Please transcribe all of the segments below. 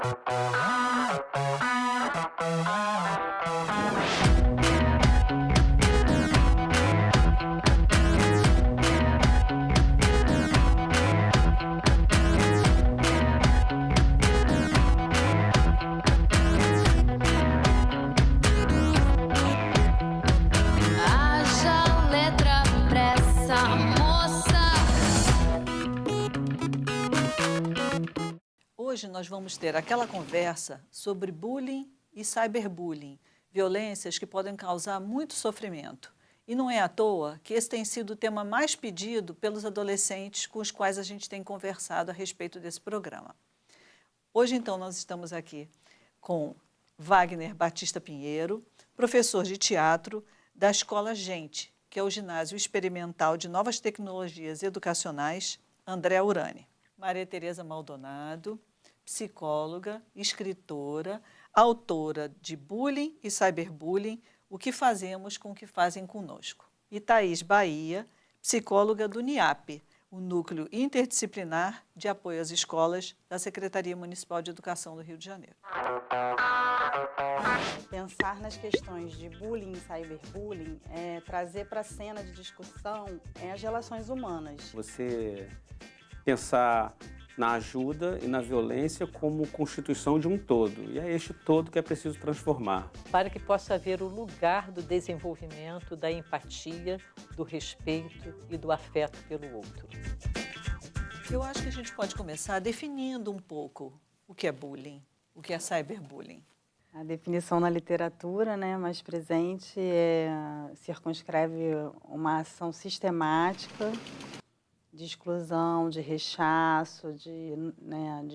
Haja letra pra essa moça. Hoje nós vamos ter aquela conversa sobre bullying e cyberbullying, violências que podem causar muito sofrimento. E não é à toa que esse tem sido o tema mais pedido pelos adolescentes com os quais a gente tem conversado a respeito desse programa. Hoje, então, nós estamos aqui com Wagner Batista Pinheiro, professor de teatro da Escola Gente, que é o Ginásio Experimental de Novas Tecnologias Educacionais, André Urani. Maria Tereza Maldonado, psicóloga, escritora, autora de Bullying e Cyberbullying, O que fazemos com o que fazem conosco. E Thaís Bahia, psicóloga do NIAP, o Núcleo Interdisciplinar de Apoio às Escolas da Secretaria Municipal de Educação do Rio de Janeiro. Pensar nas questões de bullying e cyberbullying é trazer para a cena de discussão as relações humanas. Você pensar na ajuda e na violência como constituição de um todo. E é este todo que é preciso transformar. Para que possa haver o lugar do desenvolvimento, da empatia, do respeito e do afeto pelo outro. Eu acho que a gente pode começar definindo um pouco o que é bullying, o que é cyberbullying. A definição na literatura, mais presente, circunscreve uma ação sistemática de exclusão, de rechaço, de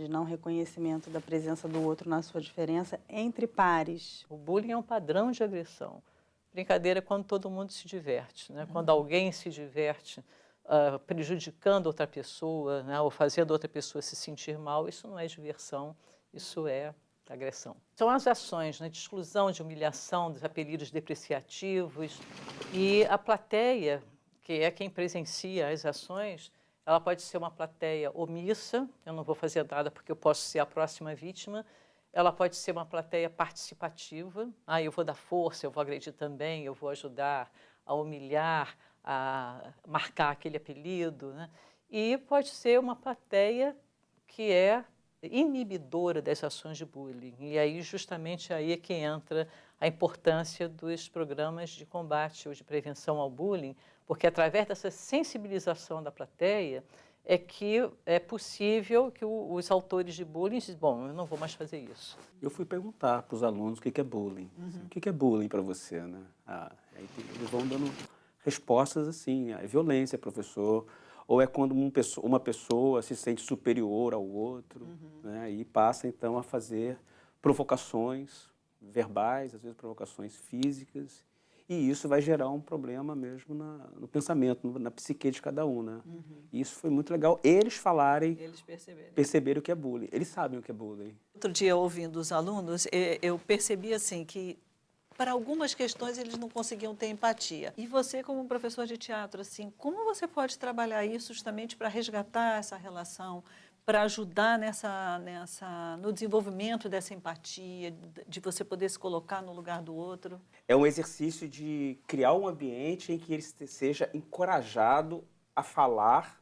não reconhecimento da presença do outro na sua diferença entre pares. O bullying é um padrão de agressão. Brincadeira é quando todo mundo se diverte, Quando alguém se diverte prejudicando outra pessoa, ou fazendo outra pessoa se sentir mal, isso não é diversão, isso é agressão. São as ações de exclusão, de humilhação, dos apelidos depreciativos, e a plateia, que é quem presencia as ações, ela pode ser uma plateia omissa, eu não vou fazer nada porque eu posso ser a próxima vítima, ela pode ser uma plateia participativa, eu vou dar força, eu vou agredir também, eu vou ajudar a humilhar, a marcar aquele apelido, E pode ser uma plateia que é inibidora das ações de bullying. E aí, justamente, aí é que entra a importância dos programas de combate ou de prevenção ao bullying, porque através dessa sensibilização da plateia é que é possível que os autores de bullying dizem, bom, eu não vou mais fazer isso. Eu fui perguntar para os alunos o que é bullying. O que é bullying para você, Aí eles vão dando respostas assim, é violência, professor, ou é quando uma pessoa se sente superior ao outro, e passa então a fazer provocações verbais, às vezes provocações físicas, e isso vai gerar um problema mesmo no pensamento, na psique de cada um, E isso foi muito legal, eles perceberem o que é bullying, eles sabem o que é bullying. Outro dia, ouvindo os alunos, eu percebi assim que para algumas questões eles não conseguiam ter empatia. E você, como professor de teatro, assim, como você pode trabalhar isso justamente para resgatar essa relação, para ajudar no desenvolvimento dessa empatia, de você poder se colocar no lugar do outro? É um exercício de criar um ambiente em que ele seja encorajado a falar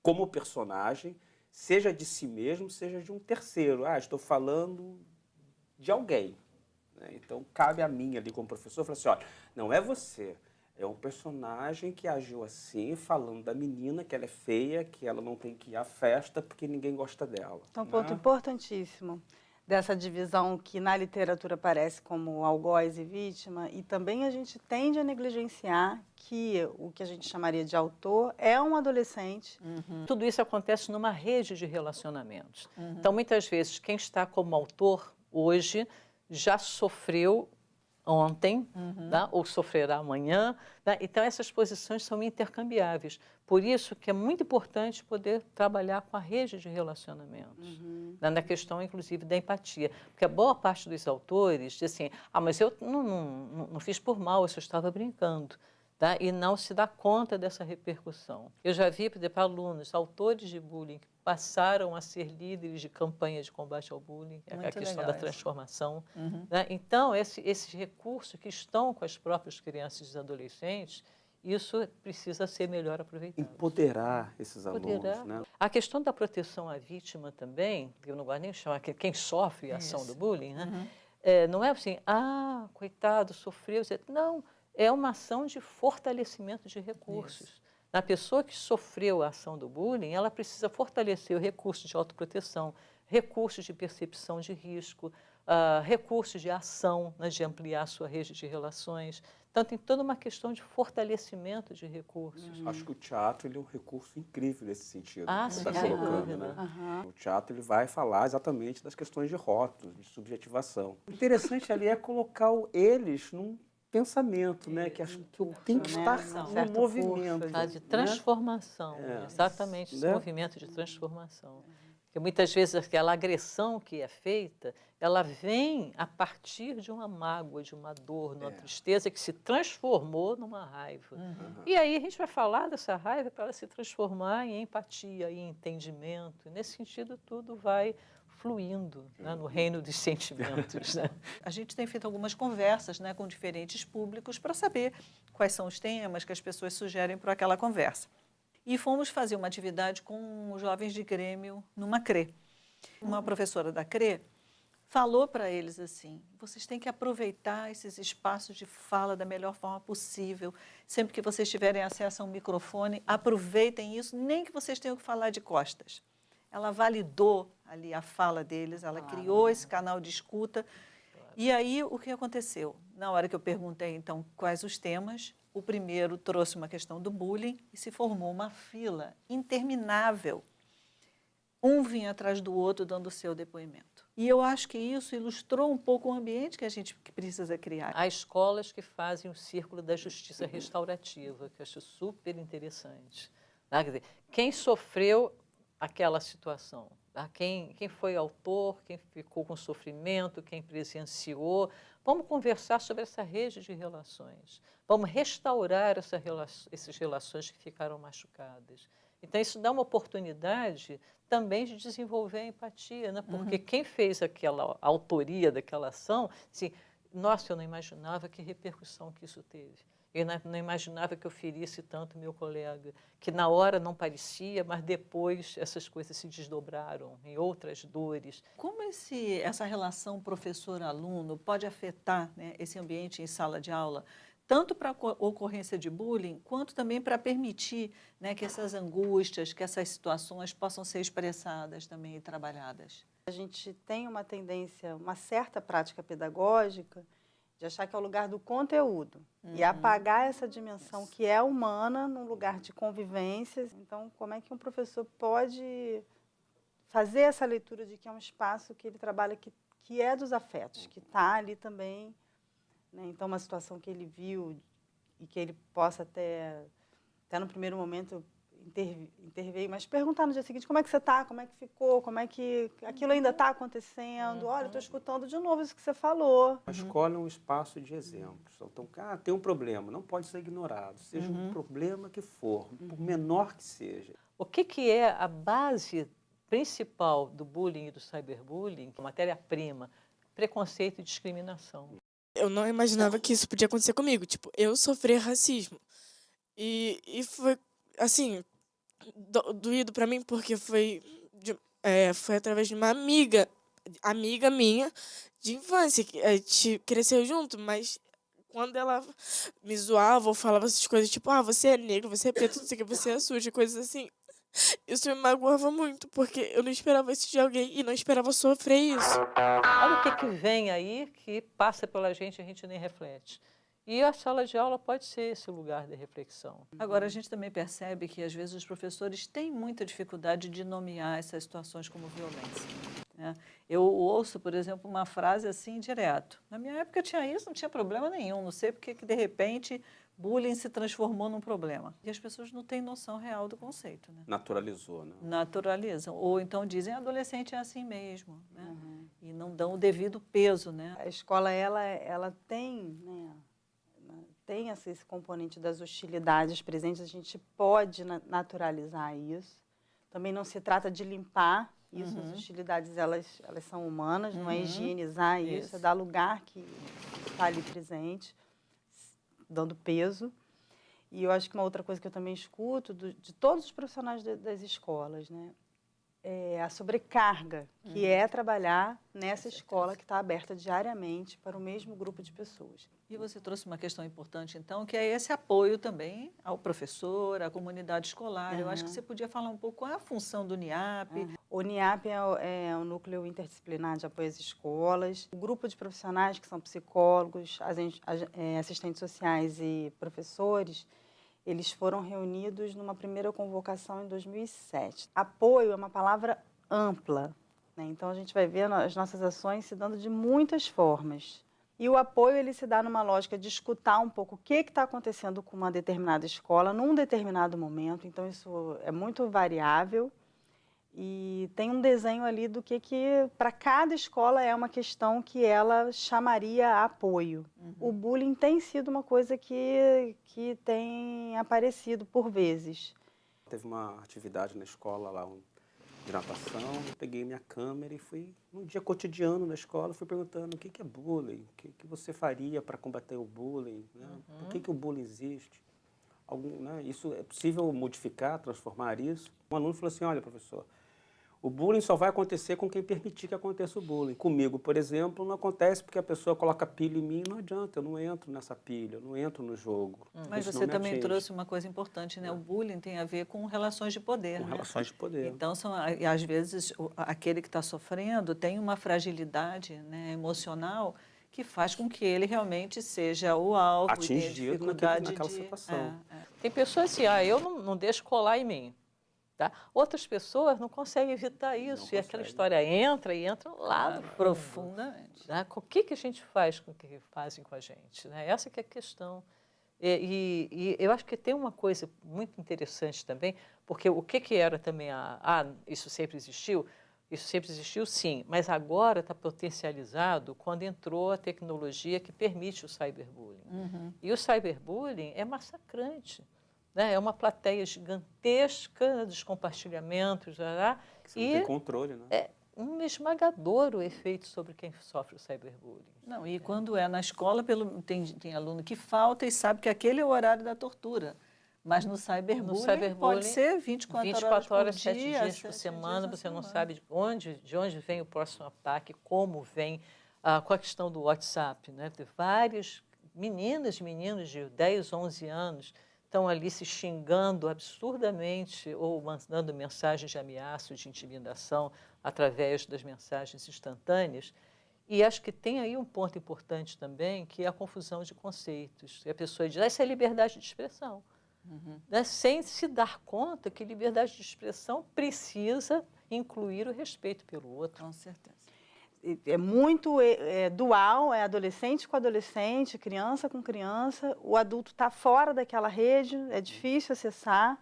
como personagem, seja de si mesmo, seja de um terceiro. Estou falando de alguém. Então, cabe a mim ali como professor, falar assim, olha, não é você, é um personagem que agiu assim, falando da menina, que ela é feia, que ela não tem que ir à festa porque ninguém gosta dela. Então, um ponto importantíssimo dessa divisão que na literatura aparece como algoz e vítima, e também a gente tende a negligenciar que o que a gente chamaria de autor é um adolescente. Tudo isso acontece numa rede de relacionamentos. Então, muitas vezes, quem está como autor hoje já sofreu ontem, ou sofrerá amanhã. Então, essas posições são intercambiáveis. Por isso que é muito importante poder trabalhar com a rede de relacionamentos, na questão, inclusive, da empatia. Porque a boa parte dos autores diz assim, mas eu não fiz por mal, eu só estava brincando. tá? E não se dá conta dessa repercussão. Eu já vi, por exemplo, alunos, autores de bullying, que passaram a ser líderes de campanha de combate ao bullying, a Muito questão legal da isso. transformação. Uhum. Né? Então, esses recursos que estão com as próprias crianças e adolescentes, isso precisa ser melhor aproveitado. Empoderar esses Empoderar. alunos, né? A questão da proteção à vítima também, que eu não gosto nem de chamar quem sofre a ação do Isso. bullying, né? Uhum. Não é assim, coitado, sofreu. Não, é uma ação de fortalecimento de recursos. Na pessoa que sofreu a ação do bullying, ela precisa fortalecer o recurso de autoproteção, recursos de percepção de risco, recursos de ação, né, de ampliar a sua rede de relações. Então, tem toda uma questão de fortalecimento de recursos. Acho que o teatro ele é um recurso incrível nesse sentido. Que você Sim, está sem colocando, dúvida. né? Aham. O teatro ele vai falar exatamente das questões de rótulos, de subjetivação. O interessante ali é colocar eles num pensamento, né? Que acho que tem que né? estar Num no certo movimento. curso, Tá, de né? transformação, É. exatamente esse Né? movimento de transformação. Porque muitas vezes aquela agressão que é feita, ela vem a partir de uma mágoa, de uma dor, de uma tristeza que se transformou numa raiva. E aí a gente vai falar dessa raiva para ela se transformar em empatia, em entendimento. E nesse sentido, tudo vai fluindo, né, no reino dos sentimentos. Né? A gente tem feito algumas conversas, né, com diferentes públicos para saber quais são os temas que as pessoas sugerem para aquela conversa. E fomos fazer uma atividade com os jovens de Grêmio numa CRE. Uma professora da CRE falou para eles assim: vocês têm que aproveitar esses espaços de fala da melhor forma possível. Sempre que vocês tiverem acesso a um microfone, aproveitem isso, nem que vocês tenham que falar de costas. Ela validou ali a fala deles, ela criou esse canal de escuta. E aí, o que aconteceu? Na hora que eu perguntei, então, quais os temas, o primeiro trouxe uma questão do bullying e se formou uma fila interminável. Um vinha atrás do outro dando o seu depoimento. E eu acho que isso ilustrou um pouco o ambiente que a gente precisa criar. Há escolas que fazem o círculo da justiça restaurativa, que eu acho super interessante. Tá? Quer dizer, quem sofreu aquela situação, tá? Quem foi autor, quem ficou com sofrimento, quem presenciou. Vamos conversar sobre essa rede de relações. Vamos restaurar essas relações que ficaram machucadas. Então, isso dá uma oportunidade também de desenvolver a empatia, né? Porque quem fez a autoria daquela ação, assim, nossa, eu não imaginava que repercussão que isso teve. Eu não imaginava que eu ferisse tanto meu colega, que na hora não parecia, mas depois essas coisas se desdobraram em outras dores. Como essa relação professor-aluno pode afetar, né, esse ambiente em sala de aula, tanto para a ocorrência de bullying, quanto também para permitir, né, que essas angústias, que essas situações possam ser expressadas também e trabalhadas? A gente tem uma tendência, uma certa prática pedagógica de achar que é o lugar do conteúdo e apagar essa dimensão que é humana num lugar de convivências. Então, como é que um professor pode fazer essa leitura de que é um espaço que ele trabalha que é dos afetos, que está ali também, né? Então, uma situação que ele viu e que ele possa até no primeiro momento interveio, mas perguntar no dia seguinte como é que você está, como é que ficou, como é que aquilo ainda está acontecendo. Olha, estou escutando de novo isso que você falou. A escola é um espaço de exemplos. Então, tem um problema, não pode ser ignorado, seja um problema que for, por menor que seja. O que é a base principal do bullying e do cyberbullying? A matéria-prima, preconceito e discriminação. Eu não imaginava que isso podia acontecer comigo. Tipo, eu sofri racismo. E foi, assim, doído pra mim, porque foi através de uma amiga minha de infância, que a gente cresceu junto, mas quando ela me zoava ou falava essas coisas, tipo, você é negro, você é preto, não sei o que, você é suja, coisas assim, isso me magoava muito, porque eu não esperava isso de alguém e não esperava sofrer isso. Olha o que vem aí que passa pela gente e a gente nem reflete. E a sala de aula pode ser esse lugar de reflexão. Agora, a gente também percebe que, às vezes, os professores têm muita dificuldade de nomear essas situações como violência, né? Eu ouço, por exemplo, uma frase assim direto. Na minha época tinha isso, não tinha problema nenhum. Não sei porque que, de repente, bullying se transformou num problema. E as pessoas não têm noção real do conceito, né? Naturalizou, né? Naturalizam. Ou então dizem, adolescente é assim mesmo, né? E não dão o devido peso, né? A escola, ela tem, né, tem esse componente das hostilidades presentes, a gente pode naturalizar isso. Também não se trata de limpar isso, as hostilidades elas são humanas, não é higienizar isso, é dar lugar que está ali presente, dando peso. E eu acho que uma outra coisa que eu também escuto de todos os profissionais das escolas, né, é a sobrecarga, que é trabalhar nessa escola que está aberta diariamente para o mesmo grupo de pessoas. E você trouxe uma questão importante, então, que é esse apoio também ao professor, à comunidade escolar. Eu acho que você podia falar um pouco qual é a função do NIAP. O NIAP é o Núcleo Interdisciplinar de Apoio às Escolas. O grupo de profissionais, que são psicólogos, assistentes sociais e professores, eles foram reunidos numa primeira convocação em 2007. Apoio é uma palavra ampla, né? Então, a gente vai ver as nossas ações se dando de muitas formas. E o apoio ele se dá numa lógica de escutar um pouco o que está acontecendo com uma determinada escola num determinado momento. Então, isso é muito variável. E tem um desenho ali do que para cada escola é uma questão que ela chamaria apoio. O bullying tem sido uma coisa que tem aparecido por vezes. Teve uma atividade na escola lá de natação, eu peguei minha câmera e fui, num dia cotidiano na escola, fui perguntando o que é bullying, o que você faria para combater o bullying, né? Por que o bullying existe? Né? Isso é possível modificar, transformar isso? Um aluno falou assim, olha, professor, o bullying só vai acontecer com quem permitir que aconteça o bullying. Comigo, por exemplo, não acontece porque a pessoa coloca pilha em mim, não adianta, eu não entro nessa pilha, eu não entro no jogo. Mas Isso você não me também atinge. trouxe uma coisa importante, né? O bullying tem a ver com relações de poder, Com né? relações de poder. Então, e às vezes, aquele que está sofrendo tem uma fragilidade, né, emocional que faz com que ele realmente seja o alvo e tenha Atingido dificuldade naquela de... situação. Tem pessoas assim, eu não deixo colar em mim. Tá? Outras pessoas não conseguem evitar isso. E aquela história entra lá no fundo. Profundamente. Né? O que a gente faz com o que fazem com a gente? Né? Essa que é a questão. E eu acho que tem uma coisa muito interessante também, porque o que era também isso sempre existiu? Isso sempre existiu, sim, mas agora está potencializado quando entrou a tecnologia que permite o cyberbullying. E o cyberbullying é massacrante. Né? É uma plateia gigantesca dos compartilhamentos. Que você não tem controle, né? É um esmagador o efeito sobre quem sofre o cyberbullying. Não, e quando é na escola, tem aluno que falta e sabe que aquele é o horário da tortura. Mas no cyberbullying pode ser 24 horas por 7 dia, dias por semana, você não sabe de onde vem o próximo ataque, como vem, com a questão do WhatsApp. Né? Tem vários meninas e meninos de 10, 11 anos estão ali se xingando absurdamente ou mandando mensagens de ameaça, de intimidação através das mensagens instantâneas. E acho que tem aí um ponto importante também, que é a confusão de conceitos. E a pessoa diz, isso é liberdade de expressão. Né? Sem se dar conta que liberdade de expressão precisa incluir o respeito pelo outro. Com certeza. É muito dual, é adolescente com adolescente, criança com criança. O adulto está fora daquela rede, é difícil acessar.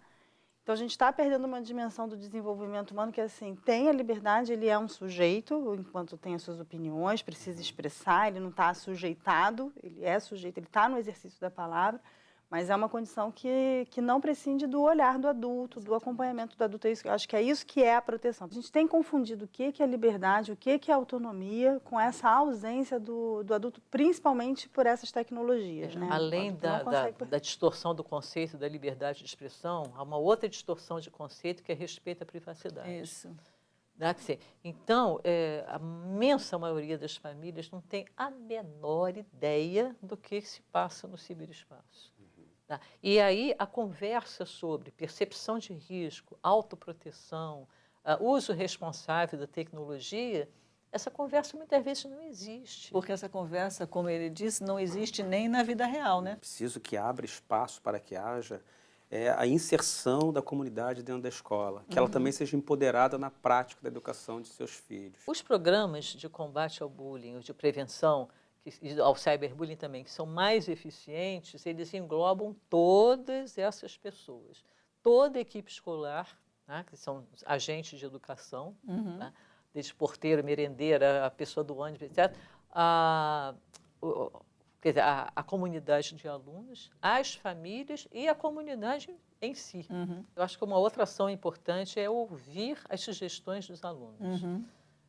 Então, a gente está perdendo uma dimensão do desenvolvimento humano que, assim, tem a liberdade, ele é um sujeito, enquanto tem as suas opiniões, precisa expressar, ele não está sujeitado, ele é sujeito, ele está no exercício da palavra, mas é uma condição que não prescinde do olhar do adulto, do acompanhamento do adulto. Eu acho que é isso que é a proteção. A gente tem confundido o que é liberdade, o que é autonomia, com essa ausência do adulto, principalmente por essas tecnologias. Né? Além da distorção do conceito da liberdade de expressão, há uma outra distorção de conceito que é respeito à privacidade. Isso. Então, a imensa maioria das famílias não tem a menor ideia do que se passa no ciberespaço. Tá? E aí a conversa sobre percepção de risco, autoproteção, uso responsável da tecnologia, essa conversa muitas vezes não existe. Porque essa conversa, como ele disse, não existe nem na vida real, né? Preciso que abra espaço para que haja a inserção da comunidade dentro da escola, que ela também seja empoderada na prática da educação de seus filhos. Os programas de combate ao bullying, de prevenção, ao cyberbullying também, que são mais eficientes, eles englobam todas essas pessoas. Toda a equipe escolar, né, que são agentes de educação, né, desde porteiro, merendeira, a pessoa do ônibus, etc. Quer dizer, a comunidade de alunos, as famílias e a comunidade em si. Eu acho que uma outra ação importante é ouvir as sugestões dos alunos.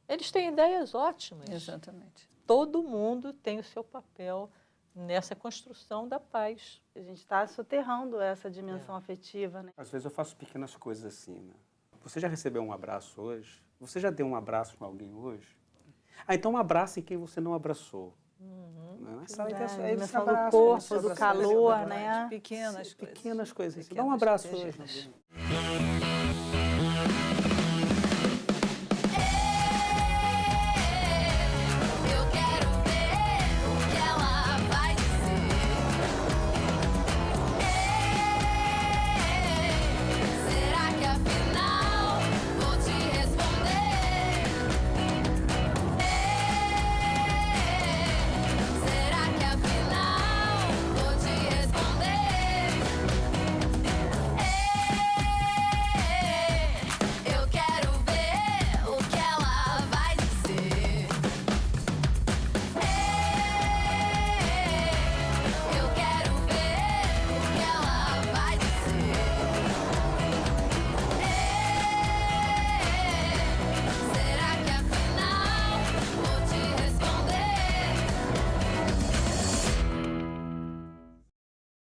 Eles têm ideias ótimas. Exatamente. Todo mundo tem o seu papel nessa construção da paz. A gente está soterrando essa dimensão afetiva, né? Às vezes eu faço pequenas coisas assim, né? Você já recebeu um abraço hoje? Você já deu um abraço para alguém hoje? Ah, então um abraço em quem você não abraçou. Né? A dimensão do corpo, do calor, né? Pequenas coisas. Pequenas coisas. Dá um Pequenas abraço pequenas. hoje.